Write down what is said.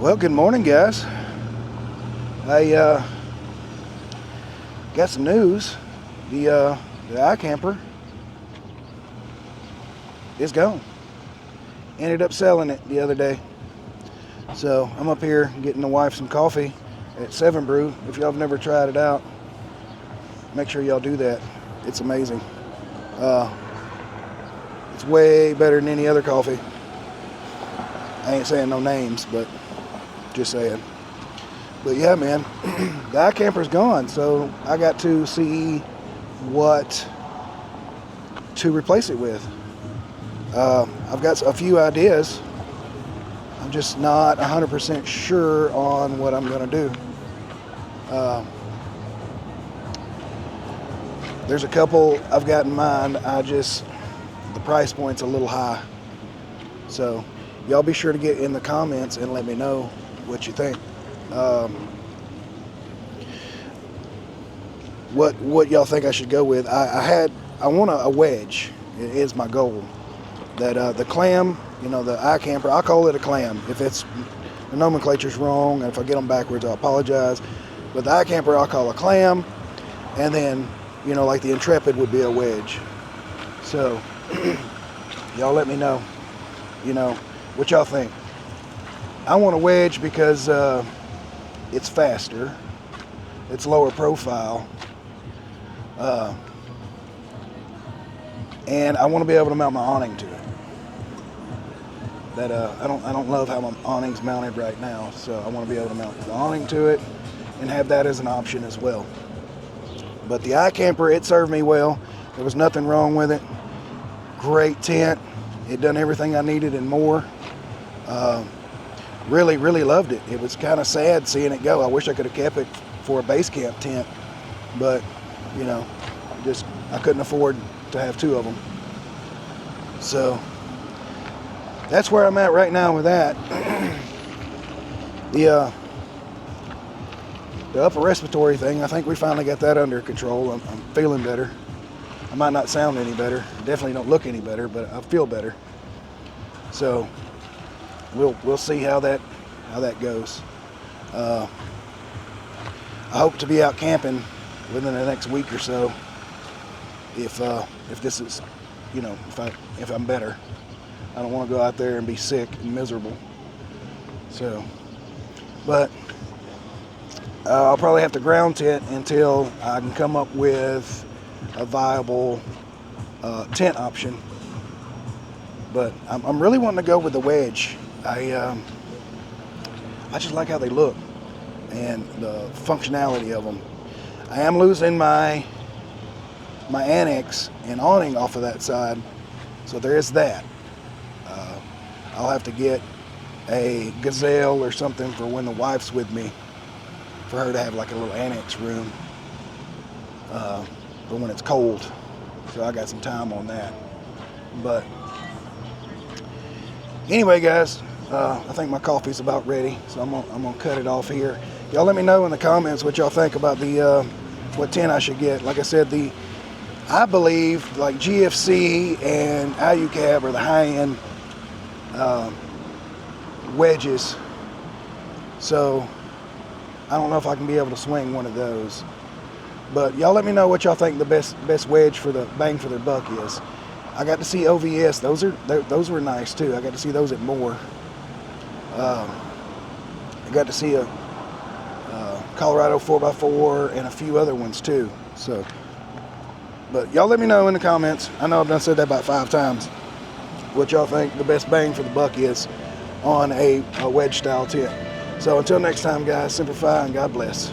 Well, good morning, guys. I got some news. The Ikamper is gone. Ended up selling it the other day. So I'm up here getting the wife some coffee at 7 Brew. If y'all have never tried it out, make sure y'all do that. It's amazing. It's way better than any other coffee. I ain't saying no names, but just saying. But yeah, man, the Ikamper's gone, so I got to see what to replace it with. I've got a few ideas. I'm just not 100% sure on what I'm going to do. There's a couple I've got in mind. The price point's a little high. So y'all be sure to get in the comments and let me know what you think. What y'all think I should go with? I want a wedge. It is my goal. That the clam, the Ikamper, I call it a clam. If the nomenclature's wrong, and if I get them backwards, I apologize. But the Ikamper I'll call a clam, and then like the Intrepid would be a wedge. So y'all let me know, what y'all think. I want a wedge because it's faster, it's lower profile, and I want to be able to mount my awning to it. I don't love how my awning's mounted right now, so I want to be able to mount the awning to it and have that as an option as well. But the Ikamper, it served me well. There was nothing wrong with it. Great tent. It done everything I needed and more. Really, really loved it. It was kind of sad seeing it go. I wish I could have kept it for a base camp tent, but I couldn't afford to have two of them. So that's where I'm at right now with that. The upper respiratory thing, I think we finally got that under control. I'm feeling better. I might not sound any better. Definitely don't look any better, but I feel better. So we'll see how that goes. I hope to be out camping within the next week or so. If this is, if I'm better. I don't want to go out there and be sick and miserable. So, but I'll probably have to ground tent until I can come up with a viable tent option. But I'm really wanting to go with the wedge. I just like how they look and the functionality of them. I am losing my annex and awning off of that side, so there is that. I'll have to get a Gazelle or something for when the wife's with me, for her to have like a little annex room for when it's cold. So I got some time on that. But anyway, guys, I think my coffee's about ready, so I'm gonna cut it off here. Y'all let me know in the comments what y'all think about the what tent I should get. Like I said, I believe like GFC and IUCAB are the high-end wedges. So I don't know if I can be able to swing one of those. But y'all let me know what y'all think the best wedge for the bang for their buck is. I got to see OVS. Those were nice too. I got to see those at Moore. I got to see a Colorado 4x4 and a few other ones too. So, but y'all let me know in the comments. I know I've done said that about 5 times. What y'all think the best bang for the buck is on a wedge style tent. So until next time, guys, simplify and God bless.